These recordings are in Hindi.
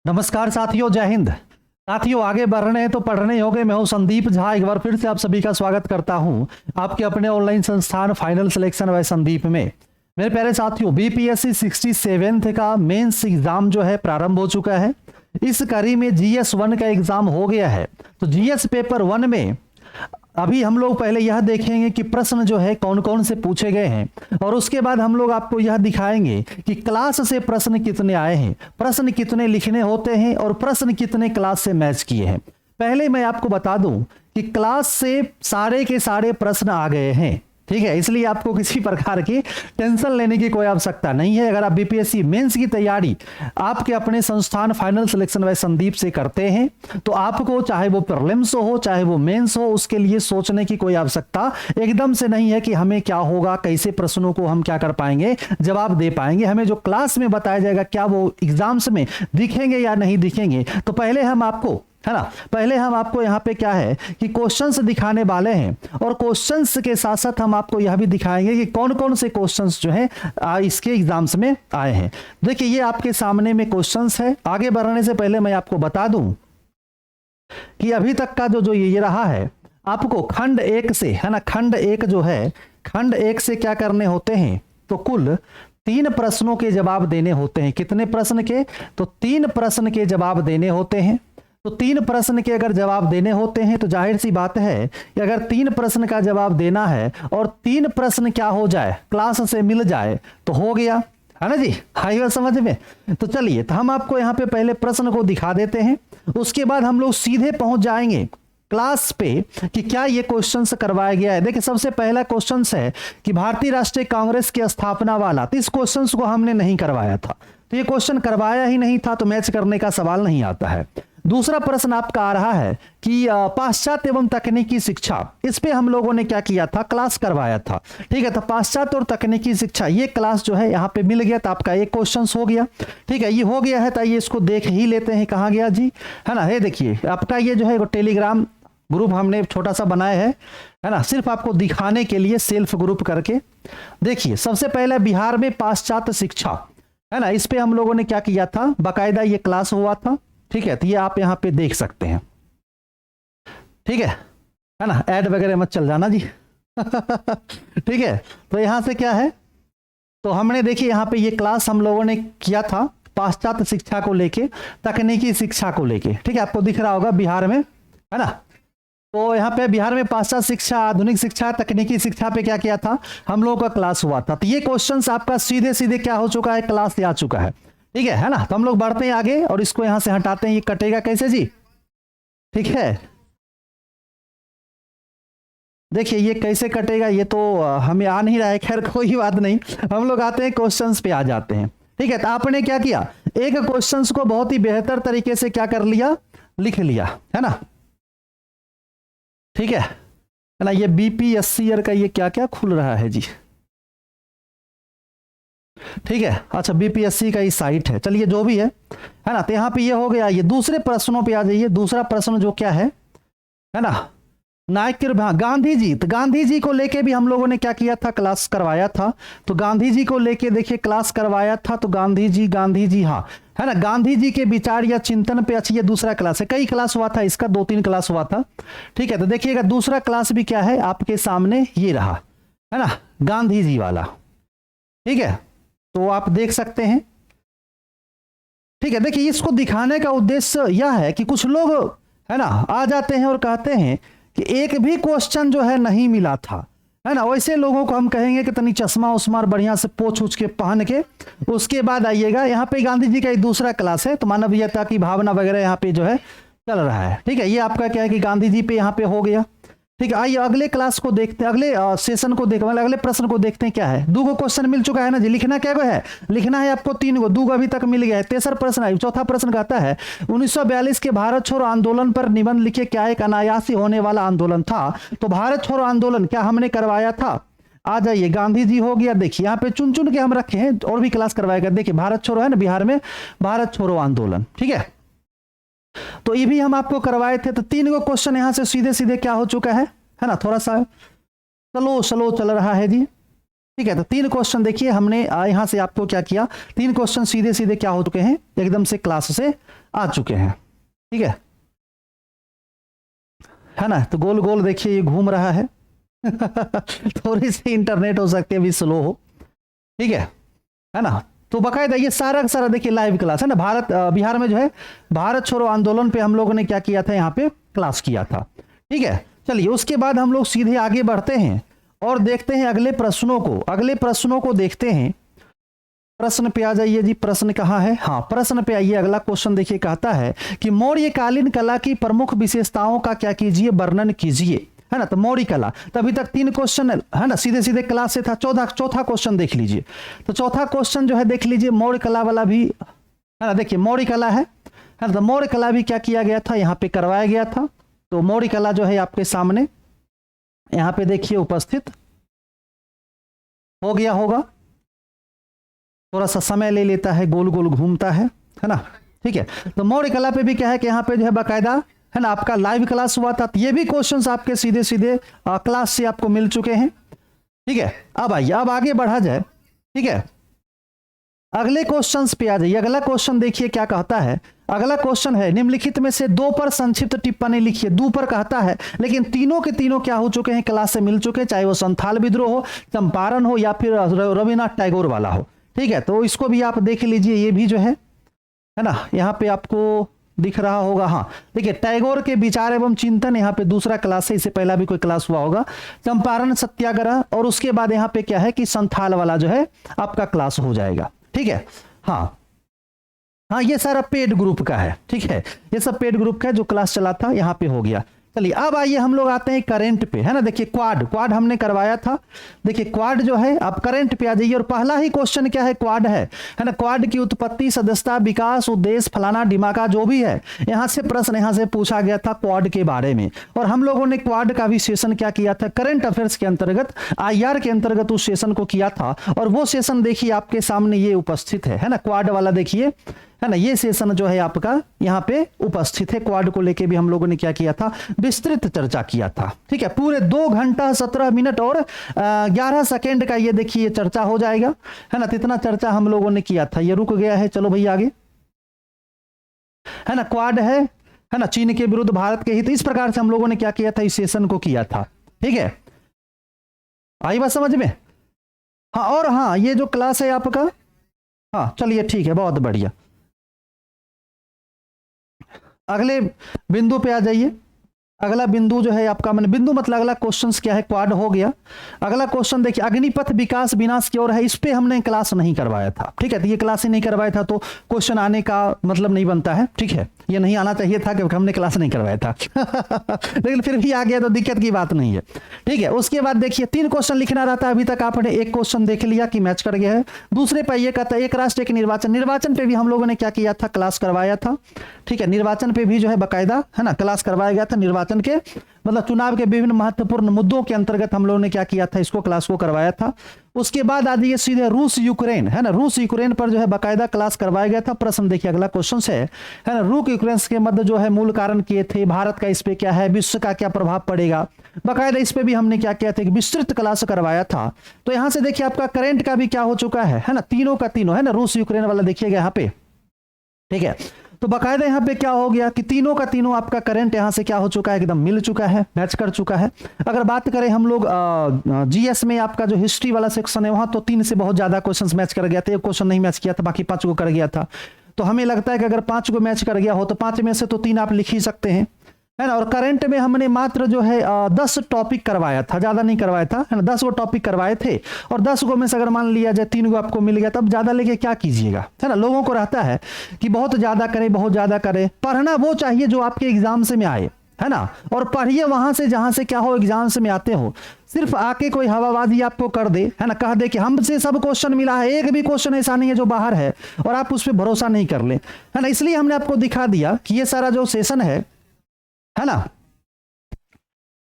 नमस्कार साथियों, जय हिंद। साथियों, आगे बढ़ रहे हैं तो पढ़ रहे होंगे। मैं हूं संदीप झा। एक बार फिर से आप सभी का स्वागत करता हूं आपके अपने ऑनलाइन संस्थान फाइनल सिलेक्शन बाय संदीप में। मेरे प्यारे साथियों, बीपीएससी 67th का मेंस एग्जाम जो है प्रारंभ हो चुका है। इस कड़ी में जीएस 1 का एग्जाम हो गया है। तो जीएस पेपर 1 में अभी हम लोग पहले यह देखेंगे कि प्रश्न जो है कौन कौन से पूछे गए हैं, और उसके बाद हम लोग आपको यह दिखाएंगे कि क्लास से प्रश्न कितने आए हैं, प्रश्न कितने लिखने होते हैं और प्रश्न कितने क्लास से मैच किए हैं। पहले मैं आपको बता दूं कि क्लास से सारे के सारे प्रश्न आ गए हैं, ठीक है। इसलिए आपको किसी प्रकार की टेंशन लेने की कोई आवश्यकता नहीं है। अगर आप बीपीएससी मेंस की तैयारी आपके अपने संस्थान फाइनल सिलेक्शन बाय संदीप से करते हैं तो आपको चाहे वो प्रीलिम्स हो चाहे वो मेंस हो, उसके लिए सोचने की कोई आवश्यकता एकदम से नहीं है कि हमें क्या होगा, कैसे प्रश्नों को हम क्या कर पाएंगे, जवाब दे पाएंगे। हमें जो क्लास में बताया जाएगा क्या वो एग्जाम्स में दिखेंगे या नहीं दिखेंगे। तो पहले हम आपको, है ना, पहले हम आपको यहाँ पे क्या है कि क्वेश्चंस दिखाने वाले हैं, और क्वेश्चंस के साथ साथ हम आपको यह भी दिखाएंगे कि कौन कौन से क्वेश्चंस जो हैं इसके एग्जाम्स में आए हैं। देखिए, ये आपके सामने में क्वेश्चंस है। आगे बढ़ने से पहले मैं आपको बता दूं कि अभी तक का जो ये रहा है, आपको खंड 1 से, है ना, खंड 1 जो है, खंड 1 से क्या करने होते हैं, तो कुल 3 प्रश्नों के जवाब देने होते हैं। कितने प्रश्न के? तो 3 प्रश्न के जवाब देने होते हैं। तो 3 प्रश्न के अगर जवाब देने होते हैं तो जाहिर सी बात है कि अगर 3 प्रश्न का जवाब देना है और 3 प्रश्न क्या हो जाए, क्लास से मिल जाए, तो हो गया, है ना जी। आई बात समझ में? तो चलिए, तो हम आपको यहाँ पे पहले प्रश्न को दिखा देते हैं, उसके बाद हम लोग सीधे पहुंच जाएंगे क्लास पे कि क्या ये क्वेश्चंस करवाया गया है। देखिए, सबसे पहला क्वेश्चंस है कि भारतीय राष्ट्रीय कांग्रेस की स्थापना वाला। तो इस क्वेश्चंस को हमने नहीं करवाया था, तो ये क्वेश्चन करवाया ही नहीं था, तो मैच करने का सवाल नहीं आता है। दूसरा प्रश्न आपका आ रहा है कि पाश्चात्य एवं तकनीकी शिक्षा, इस पे हम लोगों ने क्या किया था, क्लास करवाया था, ठीक है। तो पाश्चात्य और तकनीकी शिक्षा ये क्लास जो है यहाँ पे मिल गया, तो आपका एक क्वेश्चन हो गया, ठीक है। ये हो गया है, तो ये इसको देख ही लेते हैं। कहाँ गया जी, है ना, ये देखिए आपका ये जो है टेलीग्राम ग्रुप हमने छोटा सा बनाया है ना, सिर्फ आपको दिखाने के लिए, सेल्फ ग्रुप करके। देखिए, सबसे पहले बिहार में पाश्चात्य शिक्षा, है ना, इस पे हम लोगों ने क्या किया था, बाकायदा ये क्लास हुआ था, ठीक है। तो ये आप यहां पे देख सकते हैं, ठीक है ना, ऐड वगैरह मत चल जाना जी। ठीक है। तो यहां से क्या है, तो हमने देखिए यहां पे ये क्लास हम लोगों ने किया था पाश्चात्य शिक्षा को लेके, तकनीकी शिक्षा को लेके, ठीक है। आपको दिख रहा होगा बिहार में, है ना। तो यहाँ पे बिहार में पाश्चात्य शिक्षा, आधुनिक शिक्षा, तकनीकी शिक्षा पे क्या किया था, हम लोगों का क्लास हुआ था। तो ये क्वेश्चंस आपका सीधे सीधे क्या हो चुका है, क्लास से आ चुका है, ठीक है ना। तो हम लोग बढ़ते हैं आगे और इसको यहां से हटाते हैं। ये कटेगा कैसे जी, ठीक है। देखिए ये कैसे कटेगा, ये तो हमें आ नहीं रहा है, खैर कोई बात नहीं। हम लोग आते हैं क्वेश्चंस पे आ जाते हैं, ठीक है। तो आपने क्या किया, एक क्वेश्चंस को बहुत ही बेहतर तरीके से क्या कर लिया, लिख लिया, है ना, ठीक है ना। ये बीपीएससी का ये क्या क्या खुल रहा है जी, ठीक है। अच्छा, बीपीएससी का ये साइट है, चलिए जो भी है ना। तो यहाँ पे ये हो गया। ये दूसरे प्रश्नों पे आ जाइए। दूसरा प्रश्न जो क्या है ना, नायक के, हाँ, गांधी जी। तो गांधी जी को लेके भी हम लोगों ने क्या किया था, क्लास करवाया था। तो गांधी जी को लेके देखिए क्लास करवाया था। तो गांधी जी, हाँ, है ना, गांधी जी के विचार या चिंतन पे। अच्छी, ये दूसरा क्लास है, कई क्लास हुआ था इसका, 2-3 क्लास हुआ था, ठीक है। तो देखिएगा दूसरा क्लास भी क्या है आपके सामने, ये रहा, है ना, गांधी जी वाला, ठीक है। तो आप देख सकते हैं, ठीक है। देखिए, इसको दिखाने का उद्देश्य यह है कि कुछ लोग, है ना, आ जाते हैं और कहते हैं कि एक भी क्वेश्चन जो है नहीं मिला था, है ना। वैसे लोगों को हम कहेंगे कि तनी चश्मा उस्मा बढ़िया से पोछ उछ के पहन के उसके बाद आइएगा। यहाँ पे गांधी जी का एक दूसरा क्लास है, तो मानवीयता की भावना वगैरह यहाँ पे जो है चल रहा है, ठीक है। ये आपका क्या है कि गांधी जी पे यहाँ पे हो गया, ठीक है। आइए अगले क्लास को देखते हैं, अगले सेशन को देखते हैं, अगले प्रश्न को देखते हैं। क्या है, 2 क्वेश्चन मिल चुका है ना जी। लिखना क्या है, लिखना है आपको 3 2 अभी तक मिल गया है। तीसरा प्रश्न है, चौथा प्रश्न कहता है 1942 के भारत छोड़ो आंदोलन पर निबंध लिखे, क्या एक अनायास ही होने वाला आंदोलन था। तो भारत छोड़ो आंदोलन क्या हमने करवाया था, आ जाइए। गांधी जी हो गया। देखिए यहाँ पे चुन चुन के हम रखे हैं, और भी क्लास करवाएगा। देखिए भारत छोड़ो है ना, बिहार में भारत छोड़ो आंदोलन, ठीक है। तो ये भी हम आपको करवाए थे। तो 3 क्वेश्चन यहां से सीधे सीधे क्या हो चुका है ना, थोड़ा सा स्लो चल रहा है जी। ठीक है, तो 3 क्वेश्चन देखिए हमने यहां से आपको क्या किया, 3 क्वेश्चन सीधे सीधे क्या हो चुके हैं, एकदम से क्लास से आ चुके हैं। ठीक है ना। तो गोल गोल देखिए ये घूम रहा है थोड़ी सी इंटरनेट हो सकती है अभी स्लो हो। ठीक है ना। तो बकायदा ये सारा का सारा देखिए लाइव क्लास है ना, बिहार में जो है भारत छोड़ो आंदोलन पे हम लोगों ने क्या किया था, यहाँ पे क्लास किया था। ठीक है, चलिए उसके बाद हम लोग सीधे आगे बढ़ते हैं और देखते हैं अगले प्रश्नों को देखते हैं। प्रश्न पे आ जाइए जी, प्रश्न कहाँ है, हाँ प्रश्न पे आइए। अगला क्वेश्चन देखिए, कहता है कि मौर्यकालीन कला की प्रमुख विशेषताओं का क्या कीजिए, वर्णन कीजिए, है ना। तो मौर्य कला, तो अभी तक 3 क्वेश्चन है ना, सीधे सीधे क्लास से था। चौथा क्वेश्चन देख लीजिए। तो चौथा क्वेश्चन जो है देख लीजिए, मौर्य कला वाला भी है ना। देखिए मौर्य कला है ना, तो मौर्य कला भी क्या किया गया था, यहाँ पे करवाया गया था। तो मौर्य कला जो है आपके सामने यहाँ पे देखिए उपस्थित हो गया होगा। थोड़ा सा समय ले लेता है, गोल गोल घूमता है ना। ठीक है, तो मौर्य कला पे भी क्या है कि यहाँ पे जो है बाकायदा है ना आपका लाइव क्लास हुआ था। ये भी क्वेश्चंस आपके सीधे सीधे क्लास से आपको मिल चुके हैं। ठीक है, अब आइए, अब आगे बढ़ा जाए। ठीक है, अगले क्वेश्चंस पे आ जाइए। अगला क्वेश्चन देखिए क्या कहता है। अगला क्वेश्चन है, निम्नलिखित में से 2 पर संक्षिप्त टिप्पणी लिखिए। 2 पर कहता है, लेकिन तीनों के तीनों क्या हो चुके हैं, क्लास से मिल चुके हैं, चाहे वो संथाल विद्रोह हो, चंपारण हो या फिर रविन्द्रनाथ टैगोर वाला हो। ठीक है, तो इसको भी आप देख लीजिए। ये भी जो है ना, यहाँ पे आपको दिख रहा होगा। हाँ देखिए, टैगोर के विचार एवं चिंतन, यहाँ पे दूसरा क्लास है, इससे पहला भी कोई क्लास हुआ होगा। चंपारण सत्याग्रह, और उसके बाद यहाँ पे क्या है कि संथाल वाला जो है आपका क्लास हो जाएगा। ठीक है, हाँ ये सारा पेड ग्रुप का है। ठीक है, ये सब पेड ग्रुप का है, जो क्लास चला था यहाँ पे हो गया। चलिए अब आइए हम लोग आते हैं करंट पे, है ना। देखिए क्वाड हमने करवाया था। देखिए क्वाड जो है, आप करंट पे आ जाइए और पहला ही क्वेश्चन क्या है, क्वाड है ना। क्वाड की उत्पत्ति, सदस्यता, विकास, उद्देश्य, फलाना डिमाका जो भी है, यहां से प्रश्न यहां से पूछा गया था क्वाड के बारे में। और हम लोगों ने क्वाड का भी सेशन क्या किया था, करंट अफेयर्स के अंतर्गत, IR के अंतर्गत उस सेशन को किया था। और वो सेशन देखिए आपके सामने ये उपस्थित है ना, क्वाड वाला देखिए, है ना। ये सेशन जो है आपका यहाँ पे उपस्थित है। क्वाड को लेके भी हम लोगों ने क्या किया था, विस्तृत चर्चा किया था। ठीक है, पूरे 2 घंटा 17 मिनट और 11 सेकेंड का ये देखिए चर्चा हो जाएगा, है ना। इतना चर्चा हम लोगों ने किया था। ये रुक गया है, चलो भैया आगे, है ना। क्वाड है ना, चीन के विरुद्ध भारत के हित, इस प्रकार से हम लोगों ने क्या किया था, इस सेशन को किया था। ठीक है, आई बात समझ में। हाँ, और हाँ ये जो क्लास है आपका, हाँ चलिए ठीक है, बहुत बढ़िया। अगले बिंदु पे आ जाइए। अगला बिंदु जो है आपका, मैंने बिंदु मतलब अगला क्वेश्चन क्या है, क्वाड हो गया। अगला क्वेश्चन देखिए, अग्निपथ विकास विनाश की ओर है। इस पे हमने क्लास नहीं करवाया था। ठीक है, तो ये क्लास ही नहीं करवाया था, तो क्वेश्चन आने का मतलब नहीं बनता है। ठीक है, ये नहीं आना चाहिए था क्योंकि हमने क्लास नहीं करवाया था लेकिन फिर भी आ गया तो दिक्कत की बात नहीं है। ठीक है, उसके बाद देखिए 3 क्वेश्चन लिखना रहता है। अभी तक आपने 1 क्वेश्चन देख लिया कि मैच कर गया है। दूसरे पर ये कहता है, एक राष्ट्र एक निर्वाचन। निर्वाचन पे भी हम लोगों ने क्या किया था, क्लास करवाया था। ठीक है, निर्वाचन पे भी जो है बाकायदा, है ना, क्लास करवाया गया था। निर्वाचन के मतलब चुनाव के विभिन्न महत्वपूर्ण मुद्दों के अंतर्गत हम लोगों ने क्या किया था, इसको क्लास को करवाया था। उसके बाद आ जाइए सीधे रूस यूक्रेन, है ना। रूस यूक्रेन पर जो है बाकायदा क्लास करवाया गया था। प्रश्न देखिए अगला क्वेश्चन है ना, रूस यूक्रेन के मध्य जो है मूल कारण किए थे, भारत का इस पे क्या है, विश्व का क्या प्रभाव पड़ेगा, बाकायदा इस पे भी हमने क्या किया था, एक विस्तृत क्लास करवाया था। तो यहां से देखिए आपका करंट का भी क्या हो चुका है ना, तीनों का तीनों, है ना, रूस यूक्रेन वाला देखिएगा यहाँ पे। ठीक है, तो बाकायदा यहाँ पे क्या हो गया कि तीनों का तीनों आपका करंट यहाँ से क्या हो चुका है, एकदम मिल चुका है, मैच कर चुका है। अगर बात करें हम लोग GS में आपका जो हिस्ट्री वाला सेक्शन है, वहां तो 3 से बहुत ज्यादा क्वेश्चंस मैच कर गया था। 1 क्वेश्चन नहीं मैच किया था, बाकी 5 को कर गया था। तो हमें लगता है कि अगर 5 को मैच कर गया हो तो 5 में से तो 3 आप लिख ही सकते हैं, है ना। और करंट में हमने मात्र जो है 10 टॉपिक करवाया था, ज्यादा नहीं करवाया था, है ना। 10 गो टॉपिक करवाए थे और 10 गो में से अगर मान लिया जाए 3 गो आपको मिल गया, तब ज्यादा लेके क्या कीजिएगा, है ना। लोगों को रहता है कि बहुत ज्यादा करें, बहुत ज्यादा करें। पढ़ना वो चाहिए जो आपके एग्जाम से में आए, है ना। और पढ़िए वहां से जहां से क्या हो, एग्जाम से में आते हो। सिर्फ आके कोई हवाबाजी आपको कर दे, है ना, कह दे कि हमसे सब क्वेश्चन मिला है, एक भी क्वेश्चन ऐसा नहीं है जो बाहर है, और आप उस पर भरोसा नहीं कर ले, है ना। इसलिए हमने आपको दिखा दिया कि ये सारा जो सेशन है ना,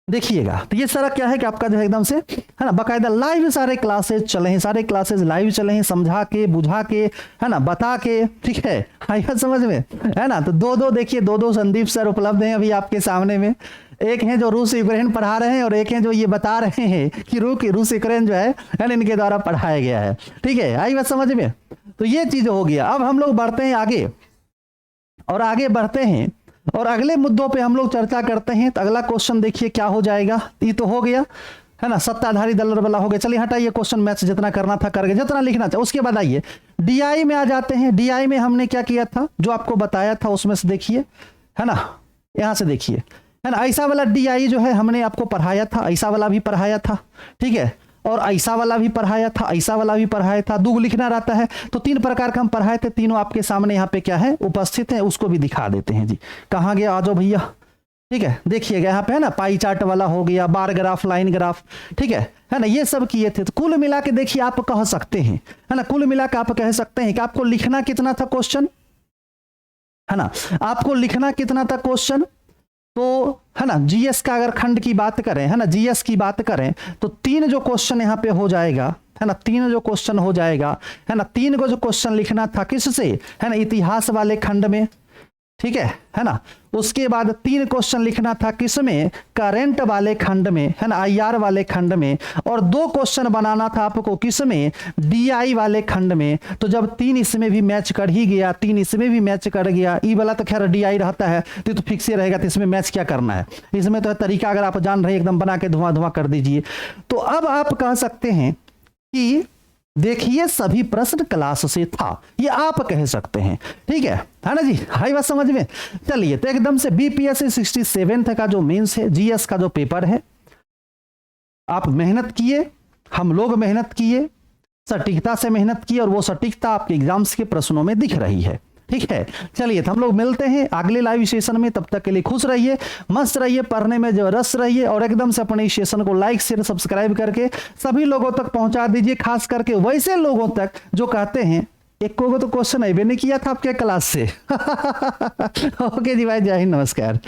देखिएगा। तो ये सारा क्या है कि आपका जो है एकदम से है ना बाकायदा लाइव सारे क्लासेस चले हैं, सारे क्लासेस लाइव चले हैं, समझा के बुझा के है ना बता के, ठीक है आइए समझ में, है ना। तो दो देखिए, दो संदीप सर उपलब्ध हैं अभी आपके सामने में। एक हैं जो रूस यूक्रेन पढ़ा रहे हैं और एक हैं जो ये बता रहे हैं कि रूस यूक्रेन जो है ना इनके द्वारा पढ़ाया गया है, ठीक है आई बात समझ में। तो ये चीज हो गया। अब हम लोग बढ़ते हैं आगे और आगे बढ़ते हैं और अगले मुद्दों पे हम लोग चर्चा करते हैं। तो अगला क्वेश्चन देखिए क्या हो जाएगा। ये तो हो गया है ना, सत्ताधारी दल वाला हो गया। चलिए हटाइए क्वेश्चन, मैथ्स जितना करना था कर गए, जितना लिखना था। उसके बाद आइए डीआई में आ जाते हैं। डीआई में हमने क्या किया था, जो आपको बताया था उसमें से देखिए, है ना, यहां से देखिए, है ना, ऐसा वाला डीआई जो है हमने आपको पढ़ाया था, ऐसा वाला भी पढ़ाया था, ठीक है, और ऐसा वाला भी पढ़ाया था, ऐसा वाला भी पढ़ाया था। दो लिखना रहता है तो तीन प्रकार का हम पढ़ाए थे, तीनों आपके सामने यहाँ पे क्या है उपस्थित है, उसको भी दिखा देते हैं जी। कहाँ गया, आ जाओ भैया, ठीक है देखिएगा यहाँ पे है ना, पाई चार्ट वाला हो गया, बार ग्राफ, लाइन ग्राफ, ठीक है ना, ये सब किए थे। तो कुल मिला के देखिए आप कह सकते हैं, है ना, कुल मिला के आप कह सकते हैं कि आपको लिखना कितना था क्वेश्चन, है ना, आपको लिखना कितना था क्वेश्चन। तो है ना जीएस का अगर खंड की बात करें, है ना, जीएस की बात करें तो तीन जो क्वेश्चन यहाँ पे हो जाएगा, है ना, तीन जो क्वेश्चन हो जाएगा, है ना, तीन को जो क्वेश्चन लिखना था किससे, है ना, इतिहास वाले खंड में, ठीक है ना। उसके बाद तीन क्वेश्चन लिखना था किसमें, करेंट वाले खंड में, है ना, आईआर वाले खंड में, और दो क्वेश्चन बनाना था आपको किसमें, डीआई वाले खंड में। तो जब तीन इसमें भी मैच कर ही गया, तीन इसमें भी मैच कर गया, ई वाला तो खैर डीआई रहता है तो फिक्स ही रहेगा, तो इसमें मैच क्या करना है, इसमें तो तरीका अगर आप जान रहे एकदम बना के धुआं धुआं कर दीजिए। तो अब आप कह सकते हैं कि देखिए सभी प्रश्न क्लास से था, ये आप कह सकते हैं, ठीक है ना जी, हाई बात समझ में। चलिए तो एकदम से बीपीएससी 67 का जो मेंस है, जीएस का जो पेपर है, आप मेहनत किए, हम लोग मेहनत किए, सटीकता से मेहनत की, और वो सटीकता आपके एग्जाम्स के प्रश्नों में दिख रही है, ठीक है। चलिए तो हम लोग मिलते हैं अगले लाइव सेशन में, तब तक के लिए खुश रहिए, मस्त रहिए, पढ़ने में जबरदस्त रहिए, और एकदम से अपने इस सेशन को लाइक शेयर सब्सक्राइब करके सभी लोगों तक पहुंचा दीजिए, खास करके वैसे लोगों तक जो कहते हैं एक को तो क्वेश्चन अभी नहीं किया था आपके क्लास से। ओके जी भाई, जय हिंद, नमस्कार।